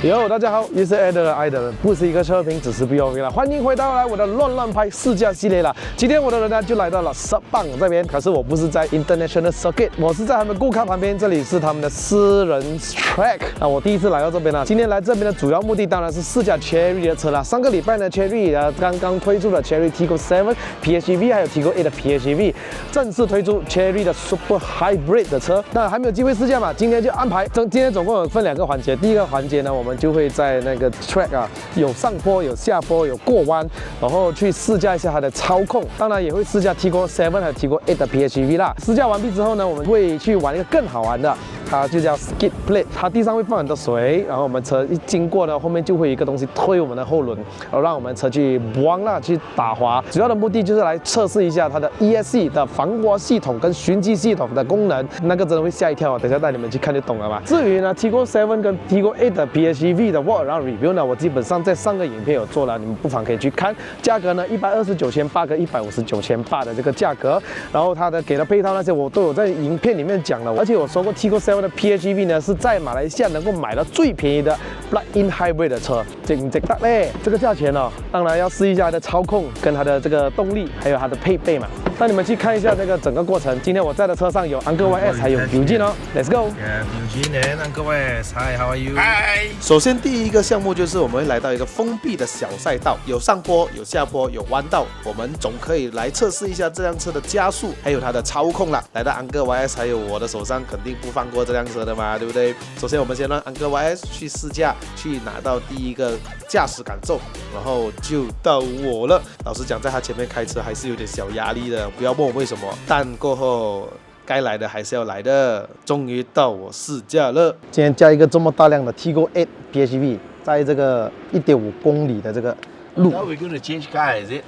哟，大家好，又是 Ed 爱的人，不是一个车评，只是 POV 了。欢迎回到我的乱拍试驾系列了。今天我的人呢就来到了Sepang这边，可是我不是在 International Circuit， 我是在他们顾客旁边，这里是他们的私人 track。那我第一次来到这边了，今天来这边的主要目的当然是试驾 Chery 的车啦。上个礼拜呢 ，Chery 刚刚推出了 Chery Tiggo 7 PHEV， 还有 Tiggo 8的 PHEV， 正式推出 Chery 的 Super Hybrid 的车。那还没有机会试驾嘛，今天就安排，今天总共有分2个环节。第一个环节呢，我们就会在那个 track 啊，有上坡、有下坡、有过弯，然后去试驾一下它的操控。当然也会试驾 Tiggo 7和 Tiggo 8的 PHEV 啦。试驾完毕之后呢，我们会去玩一个更好玩的，它就叫 Skid Plate， 它地上会放很多水，然后我们车一经过呢，后面就会有一个东西推我们的后轮，然后让我们车去弯啦，去打滑。主要的目的就是来测试一下它的 ESC 的防滑系统跟循迹系统的功能，那个真的会吓一跳啊！等一下带你们去看就懂了吧。至于呢 Tiggo 7跟 Tiggo 8的 PHEV 的 walk around review 呢，我基本上在上个影片有做了，你们不妨可以去看。价格呢129,800跟159,800的这个价格，然后它的给的配套那些我都有在影片里面讲了，而且我说过 Tiggo 7的 PHEV 呢是在马来西亚能够买到最便宜的 plug-in hybrid 的车，值得嘞！这个价钱哦，当然要试一下它的操控跟它的这个动力，还有它的配备嘛。带你们去看一下这个整个过程。今天我在的车上有 Uncle YS 还有Eugene哦 ，Let's go。Eugene and Uncle YS, hi, how are you? Hi。首先第一个项目就是我们会来到一个封闭的小赛道，有上坡、有下坡、有弯道，我们总可以来测试一下这辆车的加速，还有它的操控啦。来到 Uncle YS 还有我的手上，肯定不放过这辆车的嘛，对不对？首先我们先让 Uncle YS 去试驾，去拿到第一个驾驶感受，然后就到我了。老实讲，在他前面开车还是有点小压力的，不要问我为什么。但过后该来的还是要来的，终于到我试驾了。今天加一个这么大量的 Tiggo 8 PHEV， 在这个1.5公里的这个路。 Now we're going to change car, is it?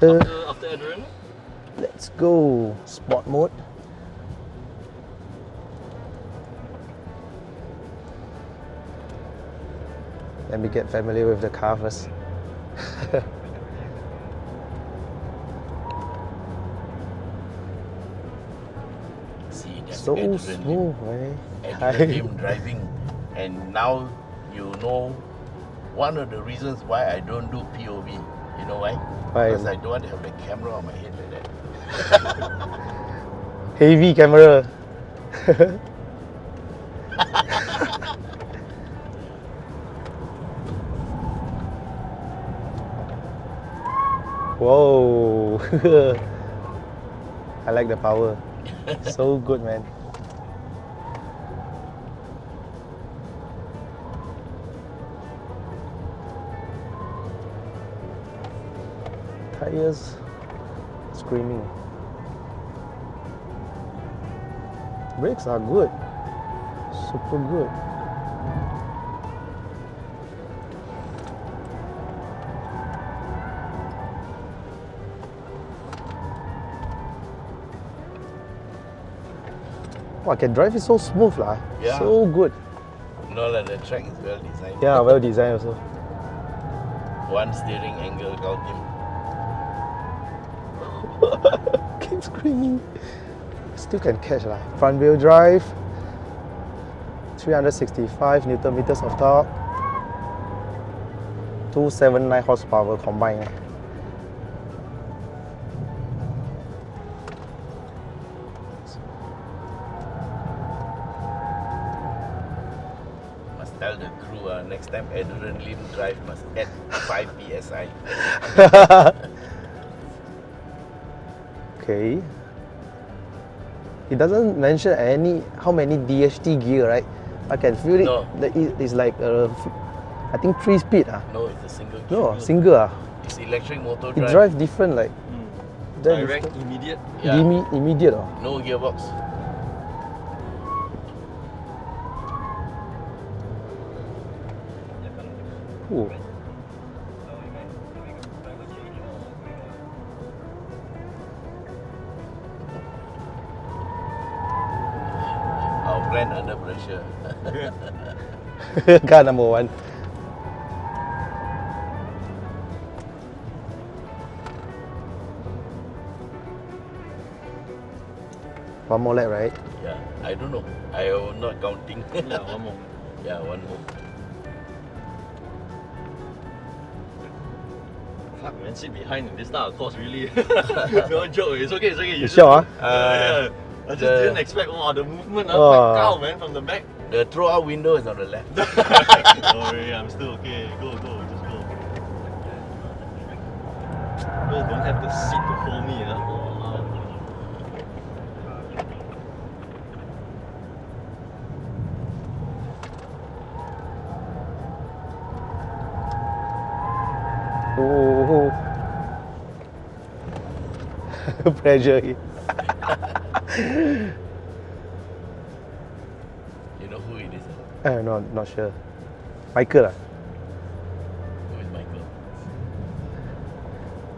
After Adrenaline? Let's go sport mode. Let me get familiar with the car first. See, that's So Adrenaline. smooth, man. Adrenaline driving. And now you know one of the reasons why I don't do POV. You know why? Why? Because I don't want to have the camera on my head like that. Heavy camera. Whoa. I like the power. So good, man. Tires screaming. Brakes are good. Super good. Wow, can drive it so smooth lah. Yeah. So good. No, like the track is well designed. Yeah, well designed also. One steering angle, count him. Keep screaming. Still can catch lah. Front wheel drive. 365 Newton meters of torque. 279 horsepower combined. Must tell the crew next time Adrenaline drive must add 5 psi. Okay. It doesn't mention how many DHT gear, right? I can feel it. No. It's like I think 3 speed. No, it's a single. No, gear. single. It's electric motor It drive. drive different like. drive Direct, different. immediate. Yeah. Immediate. Oh. No gearbox. Ooh. Our plan under pressure. Car number 1. One more lap, right? Yeah, I don't know. I am not counting. Yeah, one more. Yeah, one more. fuck man, sit behind in this type of course really. No joke, it's okay, it's okay. You sure, huh? Yeah. I just didn't expect the movement. Oh. Like cow man from the back. The throw-out window is on the left. Don't worry, I'm still okay. Go, just go. Girl don't have the seat to hold me, huh? Wow. Oh. Pressure. You know who it is? No, not sure. Michael, Who is Michael?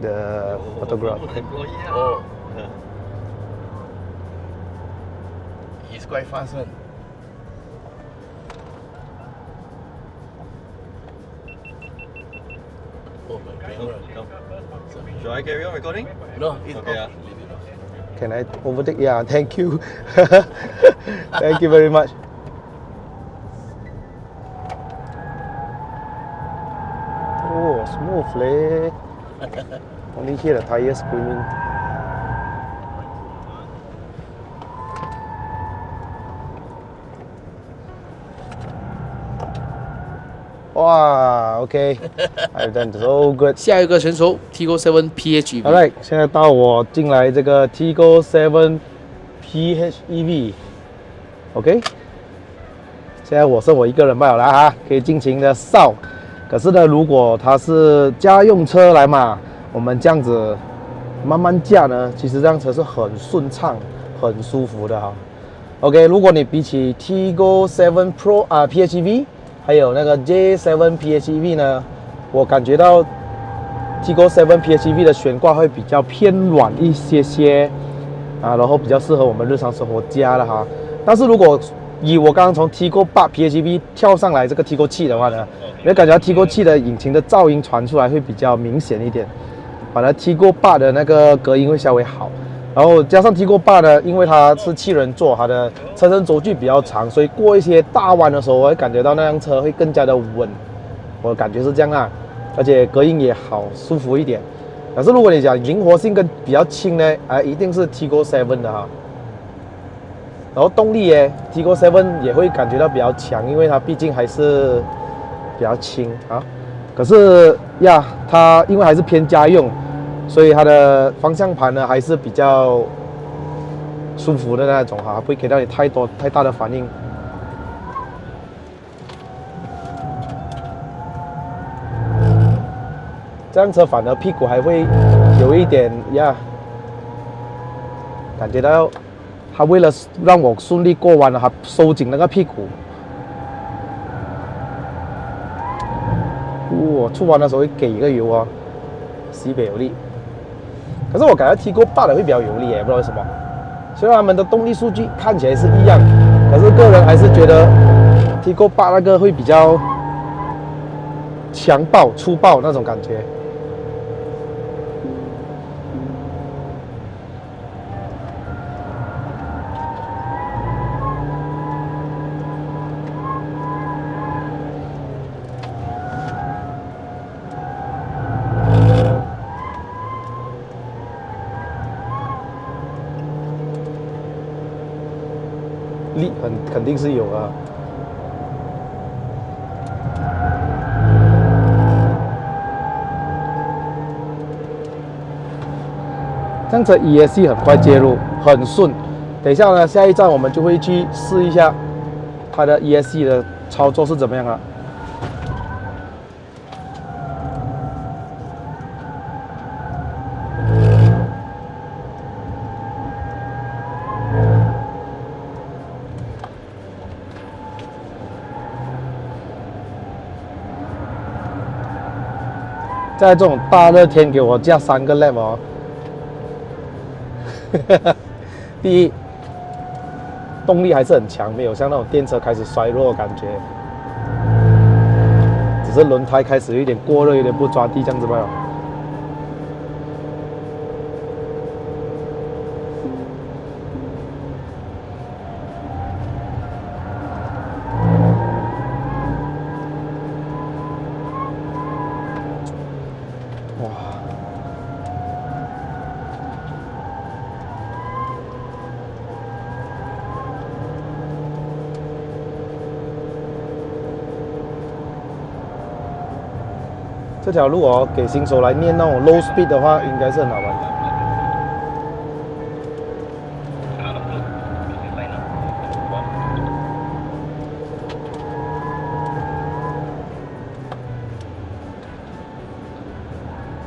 the photographer. Employee, yeah. Oh, Yeah. he's quite fast one. Oh my camera. Come. Should I carry on recording? No, it's Okay, off. Leave it off. Can I overtake? Yeah, thank you. Thank you very much. Oh, smoothly. Only hear the tires screaming. Wow, okay. I've done so good. 下一个选手 Tigo 7 PHEV。 Alright，现在到我进来这个 Tigo 7 PHEV，OK，、现在我剩我一个人罢了哈，可以尽情的扫。可是呢，如果它是家用车来嘛，我们这样子慢慢驾呢，其实这辆车是很顺畅、很舒服的哈。OK， 如果你比起 Tigo 7 Pro PHEV， 还有那个 J7 PHEV 呢，我感觉到 Tigo 7 PHEV 的悬挂会比较偏软一些些啊，然后比较适合我们日常生活家了哈。但是如果以我刚刚从 Tigo 8 PHEV 跳上来这个 Tigo 7的话呢，你会感觉到 Tigo 7的引擎的噪音传出来会比较明显一点，反而 Tigo 8的那个隔音会稍微好。然后加上 Tigo 8呢，因为它是7人座，它的车身轴距比较长，所以过一些大弯的时候，我会感觉到那辆车会更加的稳。我的感觉是这样啦，而且隔音也好，舒服一点。可是如果你讲灵活性跟比较轻呢，一定是 Tigo 7的哈。然后动力耶 ，Tigo 7也会感觉到比较强，因为它毕竟还是比较轻啊。可是呀，它因为还是偏家用，所以它的方向盘呢还是比较舒服的那种哈，不会给到你太大的反应。这辆车反而屁股还会有一点呀，感觉到它为了让我顺利过弯了，它收紧那个屁股。我出弯的时候会给一个油啊，西北有力。可是我感觉 Tigo 8的会比较有力耶，不知道为什么。虽然他们的动力数据看起来是一样，可是个人还是觉得 Tigo 8那个会比较强暴、粗暴那种感觉。力肯定是有啊。这样子 ESC 很快介入，很顺。等一下呢，下一站我们就会去试一下它的 ESC 的操作是怎么样啊。在这种大热天给我加3个 lap 哦。第一，动力还是很强，没有像那种电车开始衰弱的感觉，只是轮胎开始有一点过热，有点不抓地这样子罢了。哇！这条路哦，给新手来练那种 low speed 的话，应该是很好玩。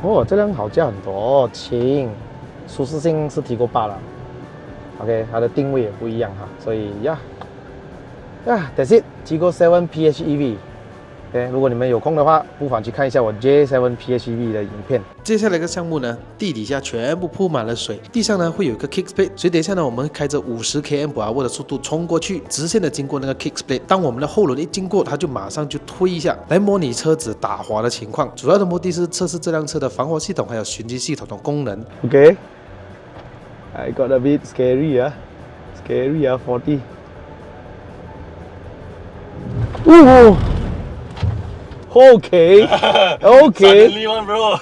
哦，这辆好驾很多哦，轻，舒适性是提过8了。OK， 它的定位也不一样哈，所以that's it， Tiggo 7 PHEV。如果你们有空的话，不妨去看一下我 J7 PHEV 的影片。接下来一个项目呢，地底下全部铺满了水，地上呢会有一个 kick split， 所以等一下呢，我们会开着50 km/h 的速度冲过去，直线的经过那个 kick split。当我们的后轮一经过，它就马上就推一下，来模拟车子打滑的情况。主要的目的是测试这辆车的防滑系统还有循迹系统的功能。OK，I got a bit scary 啊 40。哦。Okay. Suddenly one, bro.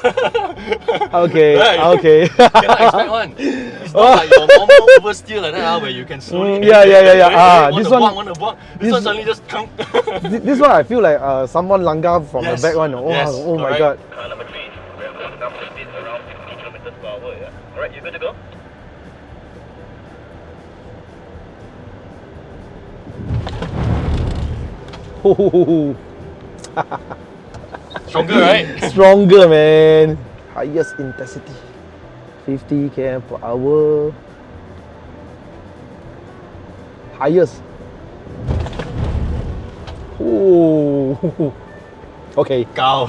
Okay. Cannot expect one. It's not like your normal oversteer like that, where you can slowly. Yeah. Want to block. This one suddenly just come. This one I feel like someone langgar from the back one. Oh my god. Number 3, we are going down the speed around 50 kilometers per hour. Yeah. Alright, you good to go? Stronger, right? Stronger, man. Highest intensity. 50 km/h. Highest. OK. 高。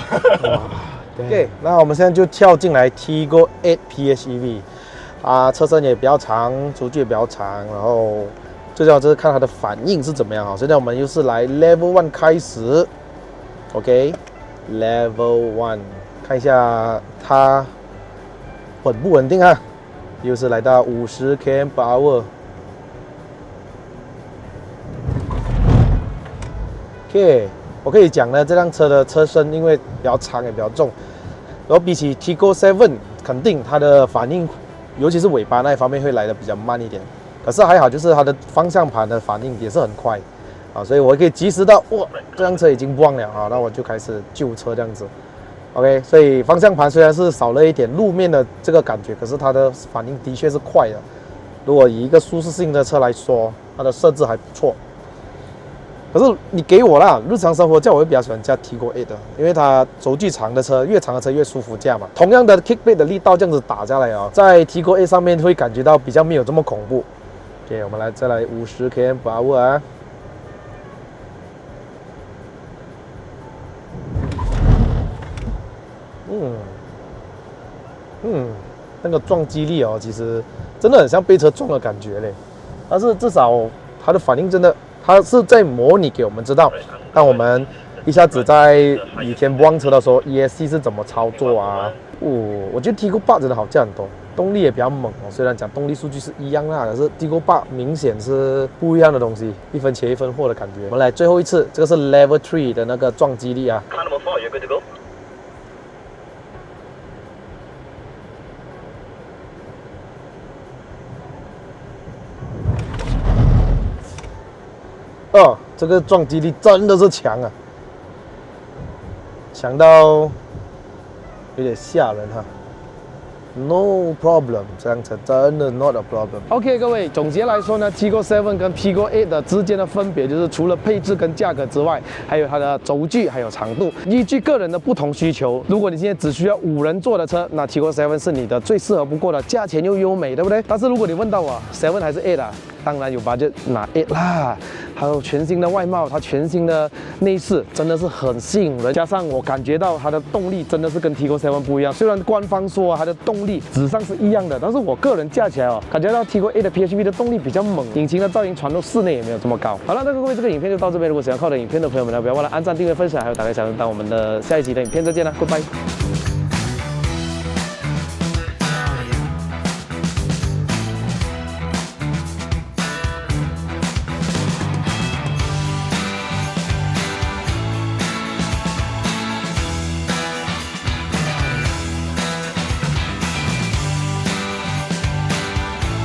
OK， 那我们现在就跳进来 Tiggo 8 PHEV。车身也比较长，轴距也比较长，然后最重要就是看它的反应是怎么样啊。现在我们又是来 Level 1开始。OK。Level 1， 看一下它稳不稳定啊？又是来到50 km/h。OK， 我可以讲呢，这辆车的车身因为比较长也比较重，然后比起 Tiggo 7， 肯定它的反应，尤其是尾巴那一方面会来的比较慢一点。可是还好，就是它的方向盘的反应也是很快。所以我可以及时到，哇，这辆车已经忘了啊，那我就开始救车这样子。OK， 所以方向盘虽然是少了一点路面的这个感觉，可是它的反应的确是快的。如果以一个舒适性的车来说，它的设置还不错。可是你给我啦，日常生活驾我会比较喜欢驾 Tiggo 8的，因为它轴距长的车，越长的车越舒服驾嘛。同样的 kick plate 的力道这样子打下来啊，在 Tiggo 8上面会感觉到比较没有这么恐怖。OK， 我们再来50 km/h 啊。那个撞击力哦，其实真的很像被车撞的感觉嘞。但是至少它的反应真的，它是在模拟给我们知道，让我们一下子在雨天不忘车的时候 ，ESC 是怎么操作啊？我觉得 Tiggo 8真的好驾很多，动力也比较猛哦。虽然讲动力数据是一样啦，可是 Tiggo 8明显是不一样的东西，一分钱一分货的感觉。我们来最后一次，这个是 Level 3的那个撞击力啊。Car number 4, you're good to go?这个撞击力真的是强啊，强到有点吓人哈。No problem， 这辆车真的 not a problem。OK， 各位，总结来说呢 ，Tiggo 7跟 Tiggo 8的之间的分别就是除了配置跟价格之外，还有它的轴距还有长度。依据个人的不同需求，如果你现在只需要5人座的车，那 Tiggo 7是你的最适合不过的，价钱又优美，对不对？但是如果你问到我7还是8啊，当然有budget拿8啦。还有全新的外貌，它全新的内饰真的是很吸引人，加上我感觉到它的动力真的是跟 Tiggo 7不一样。虽然官方说它的动力纸上是一样的，但是我个人驾起来哦，感觉到 Tiggo 8的 PHEV 的动力比较猛，引擎的噪音传入室内也没有这么高。好了，那各位，这个影片就到这边。如果喜欢看我的影片的朋友们呢，不要忘了按赞、订阅、分享，还有打开小铃铛。我们的下一集的影片再见了 ，Goodbye。